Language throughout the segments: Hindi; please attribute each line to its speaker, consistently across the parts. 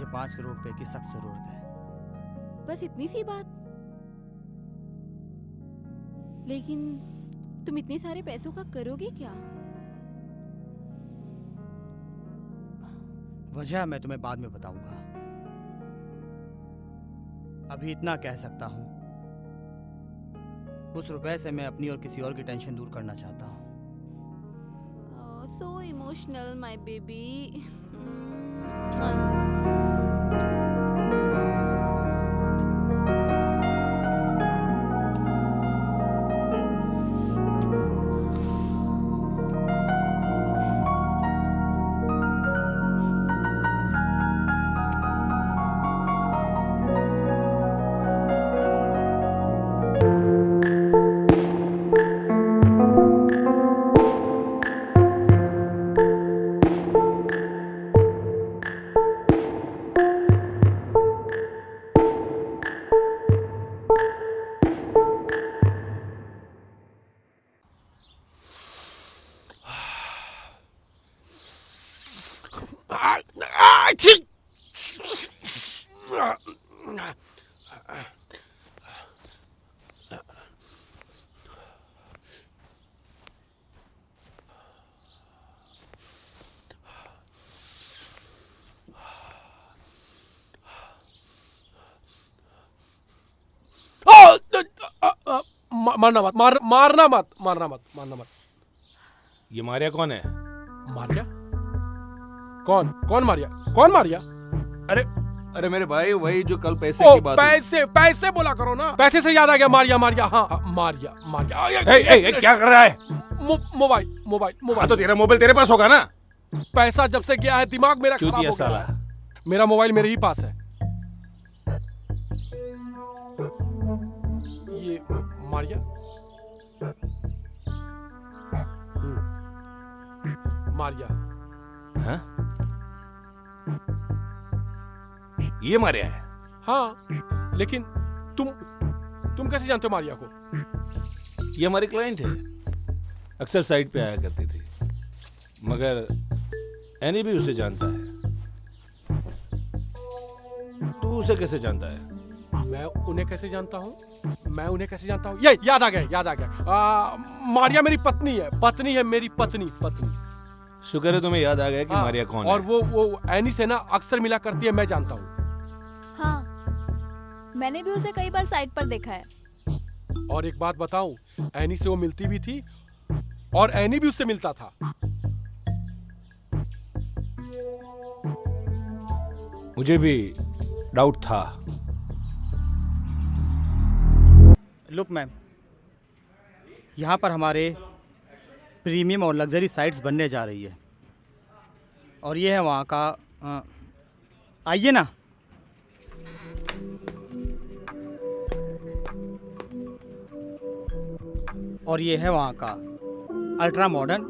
Speaker 1: मुझे 5 करोड़ रुपए की सख्त जरूरत है।
Speaker 2: बस इतनी सी बात? लेकिन तुम इतने सारे पैसों का करोगे क्या?
Speaker 1: वजह मैं तुम्हें बाद में बताऊंगा। अभी इतना कह सकता हूं, उस रुपए से मैं अपनी और किसी और की टेंशन दूर करना चाहता हूं।
Speaker 2: So emotional my baby.
Speaker 3: मारना मत, मारना मत।
Speaker 4: ये मारिया कौन है?
Speaker 3: मारिया? कौन मारिया?
Speaker 4: अरे मेरे भाई, वही जो कल पैसे
Speaker 3: ओ
Speaker 4: की बात हुई।
Speaker 3: पैसे बोला करो ना। पैसे से याद आ गया, मारिया। हाँ, मारिया।
Speaker 4: क्या कर रहा है?
Speaker 3: मोबाइल।
Speaker 4: तो तेरा मोबाइल तेरे पास होगा ना?
Speaker 3: पैसा जब से गया है दिमाग मेरा खराब
Speaker 4: चूतिया
Speaker 3: हो गया
Speaker 4: साला।
Speaker 3: है। मेरा मोबाइल मेरे ही पास है। ये मारिया। मारिया।
Speaker 4: हाँ? ये मारिया है?
Speaker 3: हाँ, लेकिन तुम कैसे जानते हो मारिया को?
Speaker 4: ये हमारी क्लाइंट है, अक्सर साइट पे आया करती थी, मगर एनी भी उसे जानता है। तू उसे कैसे जानता है?
Speaker 3: मैं उन्हें कैसे जानता हूँ? ये याद आ गया। मारिया मेरी पत्नी है, मेरी पत्नी।
Speaker 4: शुक्र है तुम्हें याद आ गया कि मारिया कौन है।
Speaker 3: और वो एनी से ना अक्सर मिला करती है, मैं जानता हूँ।
Speaker 5: हाँ, मैंने भी उसे कई बार साइट पर देखा है।
Speaker 3: और एक बात बताऊं, एनी से वो मिलती भी थी और एनी भी उससे मिलता था।
Speaker 4: मुझे भी डाउट था।
Speaker 1: लुक मैम, यहाँ पर हमारे प्रीमियम और लग्जरी साइट्स बनने जा रही है, और ये है वहाँ का आइए ना। और ये है वहाँ का ultra modern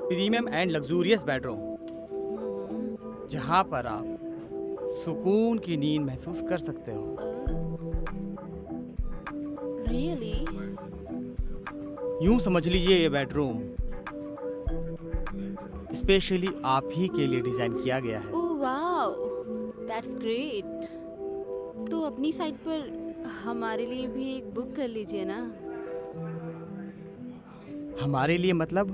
Speaker 1: premium and luxurious bedroom, जहाँ पर आप सुकून की नींद महसूस कर सकते हो।
Speaker 2: रियली?
Speaker 1: यूं समझ लीजिए ये बेडरूम स्पेशली आप ही के लिए डिजाइन किया गया है।
Speaker 2: Oh wow, that's great. तो अपनी साइट पर हमारे लिए भी एक बुक कर लीजिए ना।
Speaker 1: हमारे लिए मतलब?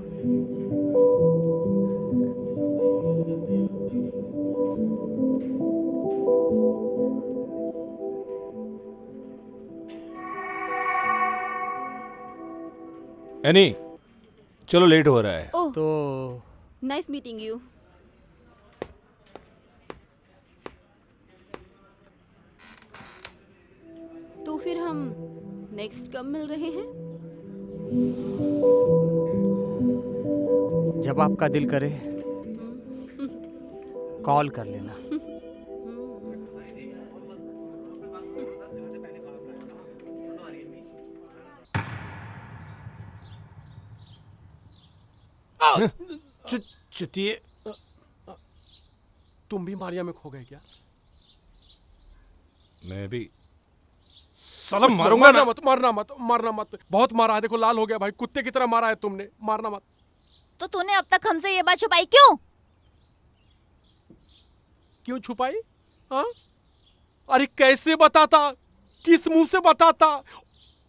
Speaker 4: एनी, चलो लेट हो रहा है।
Speaker 2: ओह,
Speaker 1: तो
Speaker 2: नाइस मीटिंग यू। तो फिर हम नेक्स्ट कब मिल रहे हैं?
Speaker 1: जब आपका दिल करे कॉल कर लेना।
Speaker 4: चुतिए,
Speaker 3: तुम भी मारिया में खो गए क्या?
Speaker 4: मैं भी साला मारूंगा ना।
Speaker 3: मारना मत। बहुत मारा है, देखो लाल हो गया भाई, कुत्ते की तरह मारा है तुमने। मारना मत।
Speaker 5: तो तूने अब तक हमसे ये बात छुपाई क्यों?
Speaker 3: क्यों छुपाई? हाँ? अरे कैसे बताता, किस मुंह से बताता,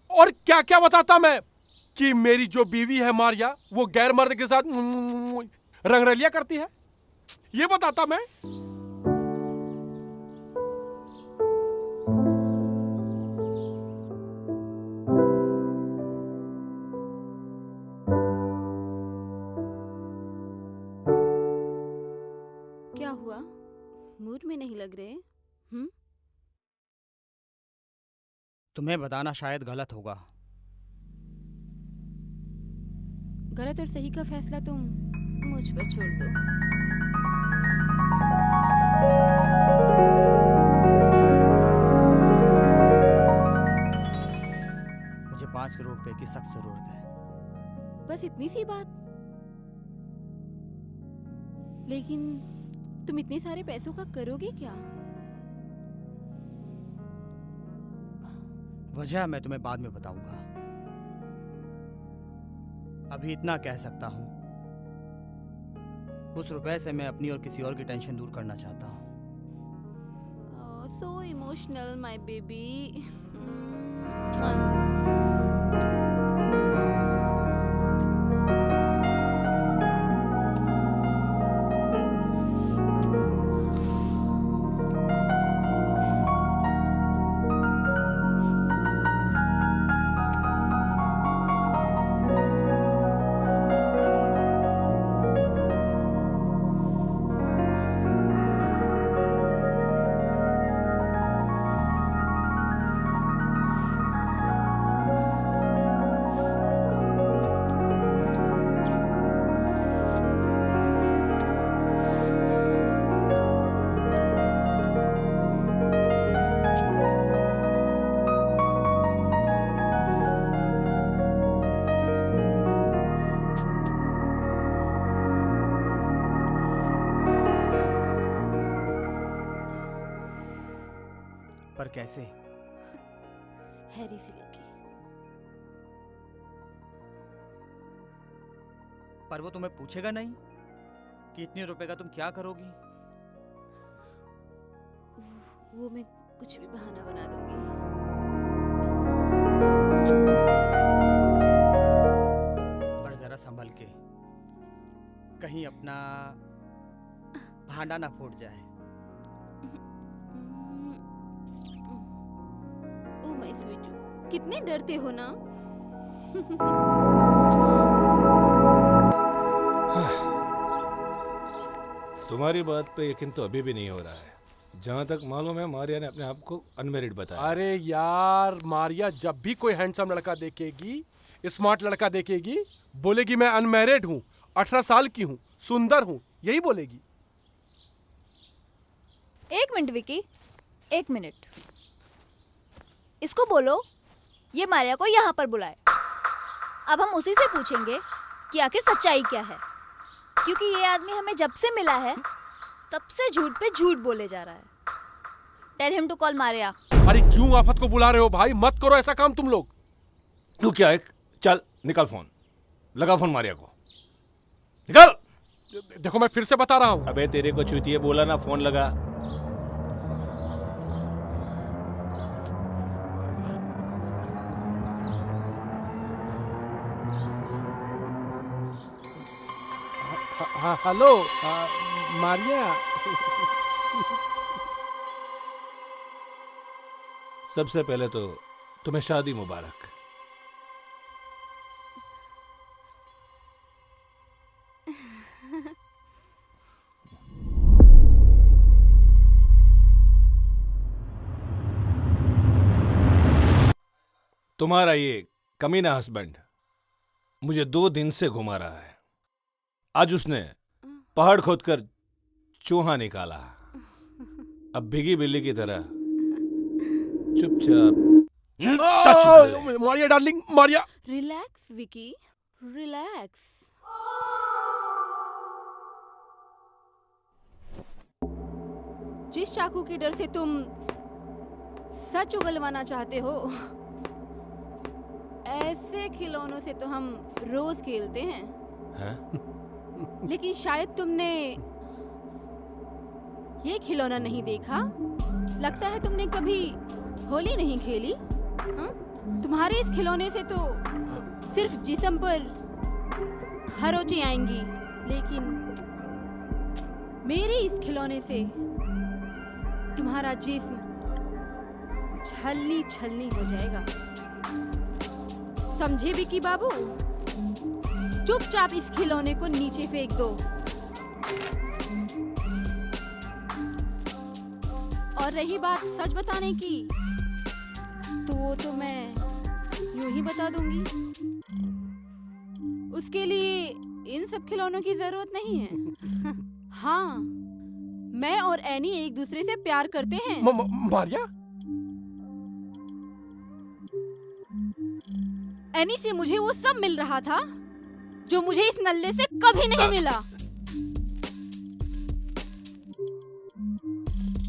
Speaker 3: और क्या क्या बताता मैं कि मेरी जो बीवी है मारिया वो गैर मर्द के साथ रंगरलिया करती है, ये बताता मैं?
Speaker 2: क्या हुआ, मूड में नहीं लग रहे?
Speaker 1: तुम्हें बताना शायद गलत होगा।
Speaker 2: गलत और सही का फैसला तुम मुझ पर छोड़ दो।
Speaker 1: मुझे 5 करोड़ रुपए की सख्त जरूरत है।
Speaker 2: बस इतनी सी बात? लेकिन तुम इतने सारे पैसों का करोगे क्या?
Speaker 1: वजह मैं तुम्हें बाद में बताऊंगा। अभी इतना कह सकता हूं, उस रुपए से मैं अपनी और किसी और की टेंशन दूर करना चाहता हूं।
Speaker 2: So emotional my baby.
Speaker 1: पर कैसे?
Speaker 2: हैरी से लेके।
Speaker 1: पर वो तुम्हें पूछेगा नहीं कि इतने रुपए का तुम क्या करोगी?
Speaker 2: वो मैं कुछ भी बहाना बना दूंगी।
Speaker 1: पर जरा संभल के, कहीं अपना भांडा ना फूट जाए।
Speaker 2: ओ माय स्वीट, कितने डरते हो ना।
Speaker 4: तुम्हारी बात पे यकीन तो अभी भी नहीं हो रहा है। जहां तक मालूम है मारिया ने अपने आप को अनमेरिड बताया।
Speaker 3: अरे यार, मारिया जब भी कोई हैंडसम लड़का देखेगी, स्मार्ट लड़का देखेगी, बोलेगी मैं अनमैरिड हूँ, 18 साल की हूँ, सुंदर हूँ, यही बोलेगी।
Speaker 5: एक मिनट विकी, एक मिनट। इसको बोलो ये मारिया को यहाँ पर बुलाए। अब हम उसी से पूछेंगे कि आखिर सच्चाई क्या है, क्योंकि ये आदमी हमें जब से मिला है तब से झूठ पे झूठ बोले जा रहा है। Tell him to call Maria.
Speaker 3: अरे क्यों आफत को बुला रहे हो भाई? मत करो ऐसा काम तुम लोग।
Speaker 4: तू क्या है? चल निकल फोन, लगा फोन मारिया को, निकल।
Speaker 3: देखो मैं फिर से बता रहा हूँ।
Speaker 4: अबे तेरे को चूतिए बोला ना, फोन लगा।
Speaker 3: हाँ हेलो मारिया।
Speaker 4: सबसे पहले तो तुम्हें शादी मुबारक। तुम्हारा ये कमीना हस्बैंड मुझे 2 दिन से घुमा रहा है। आज उसने पहाड़ खोदकर चूहा निकाला। अब भीगी बिल्ली की तरह चुपचाप सच बोल ले।
Speaker 3: Maria darling, Maria.
Speaker 2: Relax Vicky, relax. जिस चाकू के डर से तुम सच उगलवाना चाहते हो, ऐसे खिलौनों से तो हम रोज खेलते हैं।
Speaker 4: हैं?
Speaker 2: लेकिन शायद तुमने ये खिलौना नहीं देखा? लगता है तुमने कभी होली नहीं खेली। हाँ? तुम्हारे इस खिलौने से तो सिर्फ जिस्म पर खरोंचें आएंगी, लेकिन मेरे इस खिलौने से तुम्हारा जिस्म छलनी छलनी हो जाएगा। समझे विकी बाबू? चुपचाप इस खिलौने को नीचे फेंक दो। और रही बात सच बताने की, तो वो तो मैं यूं ही बता दूंगी। उसके लिए इन सब खिलौनों की जरूरत नहीं है। हाँ, मैं और एनी एक दूसरे से प्यार करते हैं।
Speaker 3: मारिया,
Speaker 2: एनी से मुझे वो सब मिल रहा था जो मुझे इस नल्ले से कभी नहीं मिला।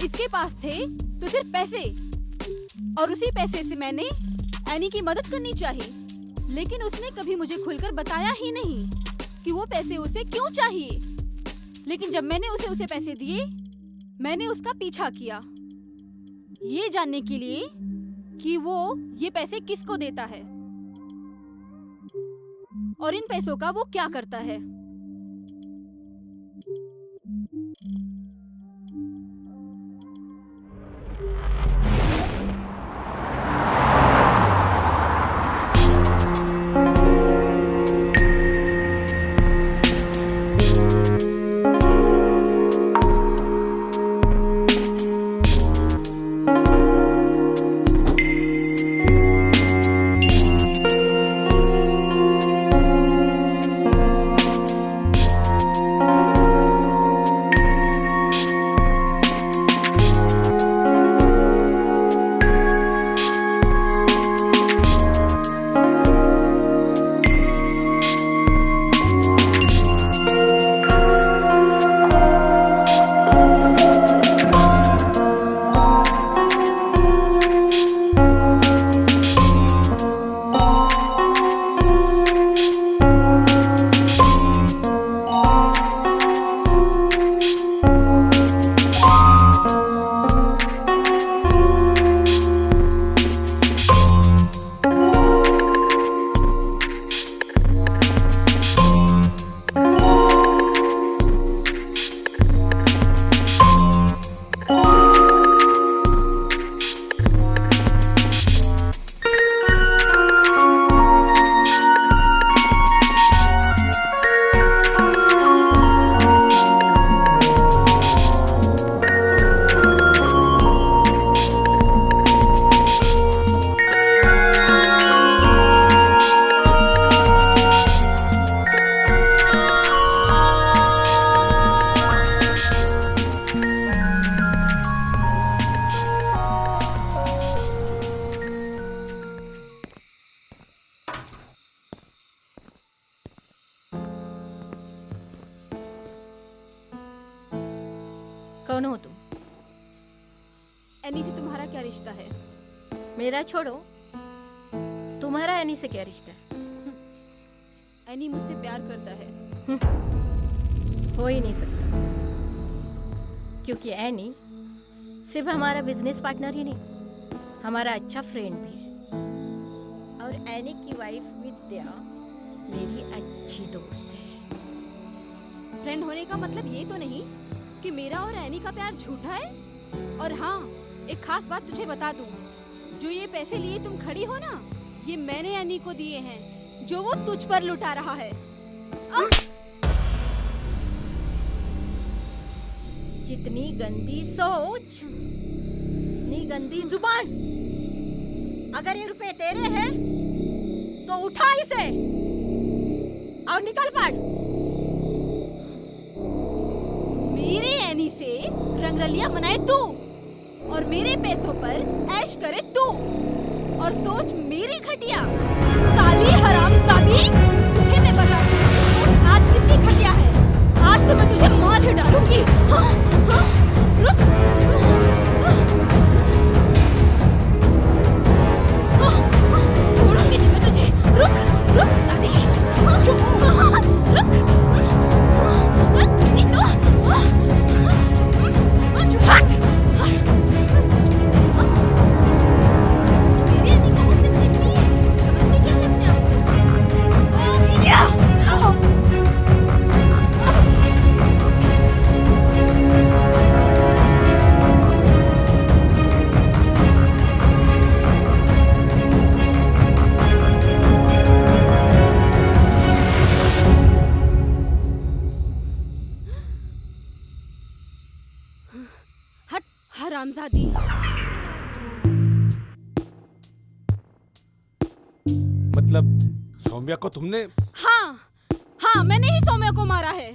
Speaker 2: इसके पास थे तो सिर्फ पैसे, और उसी पैसे से मैंने एनी की मदद करनी चाहिए, लेकिन उसने कभी मुझे खुलकर बताया ही नहीं कि वो पैसे उसे क्यों चाहिए। लेकिन जब मैंने उसे पैसे दिए, मैंने उसका पीछा किया, ये जानने के लिए कि वो ये पैसे किसको देता है और इन पैसों का वो क्या करता है।
Speaker 6: कौन हो तुम?
Speaker 2: एनी से तुम्हारा क्या रिश्ता है?
Speaker 6: मेरा छोड़ो, तुम्हारा एनी से क्या रिश्ता है?
Speaker 2: एनी मुझसे प्यार करता है।
Speaker 6: हो ही नहीं सकता, क्योंकि एनी सिर्फ हमारा बिजनेस पार्टनर ही नहीं, हमारा अच्छा फ्रेंड भी है। और एनी की वाइफ विद्या मेरी अच्छी दोस्त है।
Speaker 2: फ्रेंड होने का मतलब ये तो नहीं कि मेरा और एनी का प्यार झूठा है। और हाँ, एक खास बात तुझे बता दूं, जो ये पैसे लिए तुम खड़ी हो ना, ये मैंने एनी को दिए हैं, जो वो तुझ पर लुटा रहा है।
Speaker 6: जितनी गंदी सोच, इतनी गंदी जुबान। अगर ये रुपए तेरे हैं तो उठा इसे और निकल पड़।
Speaker 2: मेरे एनी से रंगरलियां मनाए तू, और मेरे पैसों पर ऐश करे तू, और सोच मेरी घटिया। साली हरामजादी, तुझे मैं बताती हूँ आज किसकी घटिया है। आज तो मैं तुझे मार डालूंगी। हाँ, हाँ, रुक। छोड़ूंगी नहीं मैं तुझे। रुक, रुक साली। रुक। नहीं तो हरामजादी।
Speaker 4: मतलब सौम्या को तुमने?
Speaker 2: हाँ, मैंने ही सौम्या को मारा है।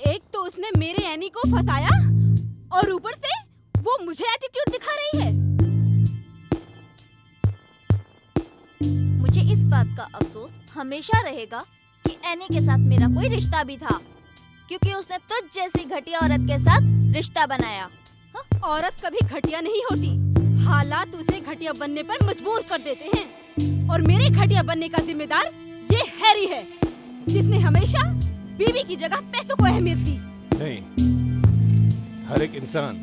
Speaker 2: एक तो उसने मेरे एनी को फंसाया और ऊपर से वो मुझे एटीट्यूड दिखा रही है।
Speaker 5: मुझे इस बात का अफसोस हमेशा रहेगा कि एनी के साथ मेरा कोई रिश्ता भी था, क्योंकि उसने तुझ जैसी घटिया औरत के साथ रिश्ता बनाया।
Speaker 2: औरत कभी घटिया नहीं होती, हालात उसे घटिया बनने पर मजबूर कर देते हैं। और मेरे घटिया बनने का जिम्मेदार ये हैरी है, जिसने हमेशा बीवी की जगह पैसों को अहमियत दी।
Speaker 4: नहीं, हर एक इंसान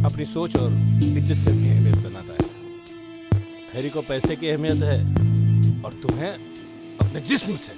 Speaker 4: अपनी सोच और इज्जत से अपनी अहमियत बनाता है। हैरी को पैसे की अहमियत है और तुम्हें अपने जिस्म से।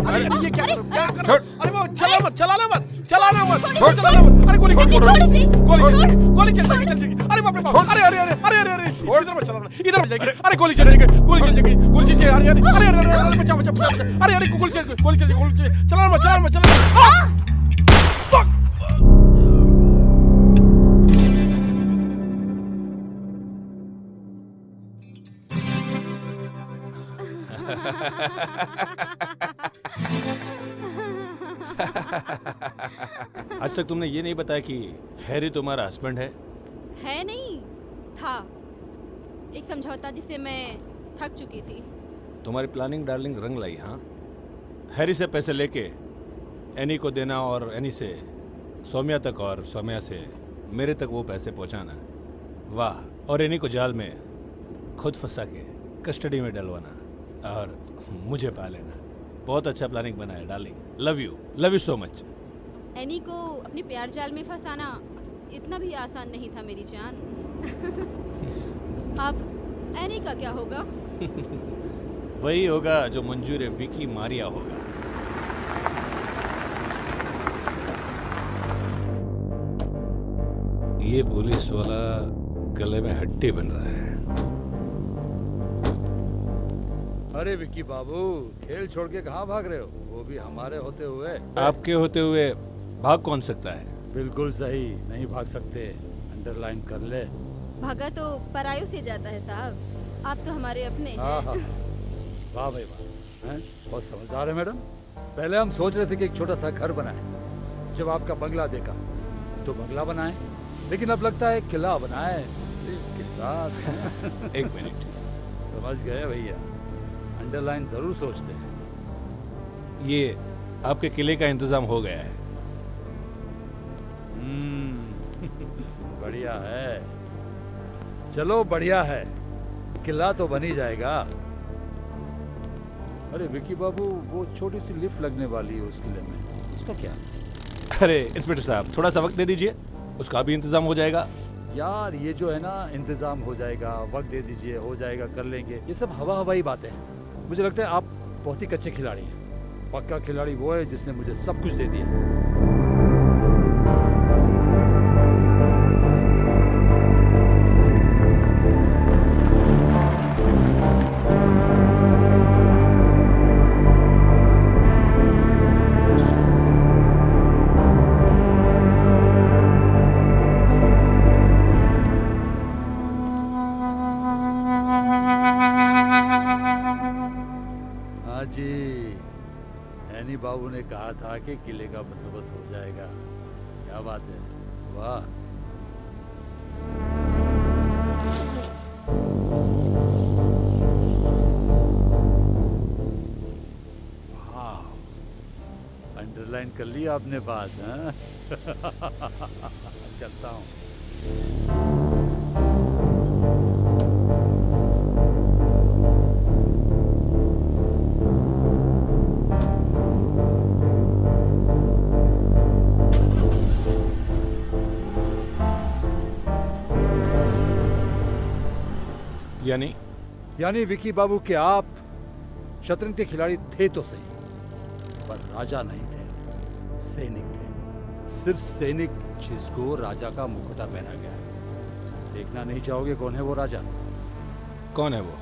Speaker 3: अरे ये क्या कर रहे हो? अरे वो चलाना मत। अरे गोली चल जाएगी। अरे बाप रे बाप। अरे इधर मत चलाना, इधर मत जाएगी। अरे गोली चल जाएगी। अरे बचाओ। अरे गोली चल जाएगी। चलाना मत।
Speaker 4: आज तक तुमने ये नहीं बताया कि हैरी तुम्हारा हस्बैंड है?
Speaker 2: है नहीं, था एक समझौता जिसे मैं थक चुकी थी।
Speaker 4: तुम्हारी प्लानिंग डार्लिंग रंग लाई। हाँ, हैरी से पैसे लेके एनी को देना और एनी से सौम्या तक और सौम्या से मेरे तक वो पैसे पहुंचाना। वाह। और एनी को जाल में खुद फंसा के कस्टडी में डलवाना और मुझे पा लेना। बहुत अच्छा प्लानिंग बना है darling. Love you so much.
Speaker 2: Any को अपने प्यार जाल में फंसाना इतना भी आसान नहीं था मेरी जान। अब एनी का क्या होगा?
Speaker 4: वही होगा जो मंजूर विकी मारिया होगा। ये पुलिस वाला गले में हड्डी बन रहा है।
Speaker 7: अरे विक्की बाबू, खेल छोड़ के कहाँ भाग रहे हो? वो भी हमारे होते हुए।
Speaker 4: आपके होते हुए भाग कौन सकता है?
Speaker 7: बिल्कुल सही, नहीं भाग सकते। अंडरलाइन कर ले।
Speaker 2: भागा तो परायों से जाता है साहब, आप तो हमारे अपने हैं।
Speaker 7: हाँ, वाह भाई वाह, हैं? बहुत समझदार है मैडम। पहले हम सोच रहे थे कि एक छोटा सा घर बनाए। जब आपका बंगला देखा तो बंगला बनाए, लेकिन अब लगता है किला बनाए के साथ।
Speaker 4: एक मिनट।
Speaker 7: समझ गए भैया, अंडरलाइन जरूर सोचते हैं।
Speaker 4: ये आपके किले का इंतजाम हो गया है।
Speaker 7: बढ़िया है, चलो बढ़िया है, किला तो बन ही जाएगा। अरे विक्की बाबू, वो छोटी सी लिफ्ट लगने वाली है उस किले में, उसका क्या?
Speaker 4: अरे इंस्पेक्टर साहब, थोड़ा सा वक्त दे दीजिए, उसका भी इंतजाम हो जाएगा।
Speaker 7: यार ये जो है ना, इंतजाम हो जाएगा, वक्त दे दीजिए, हो जाएगा, कर लेंगे, ये सब हवा बातें हैं। मुझे लगता है आप बहुत ही कच्चे खिलाड़ी हैं। पक्का खिलाड़ी वो है जिसने मुझे सब कुछ दे दिया। कहा था कि किले का बंदोबस्त हो जाएगा। क्या बात है, वाह। अंडरलाइन कर लिया आपने बात, हाँ? चलता हूँ। यानी विकी बाबू के आप शतरंज के खिलाड़ी थे तो सही, पर राजा नहीं थे, सैनिक थे। सिर्फ सैनिक जिसको राजा का मुकुटा पहना गया है। देखना नहीं चाहोगे कौन है वो राजा?
Speaker 4: कौन है वो?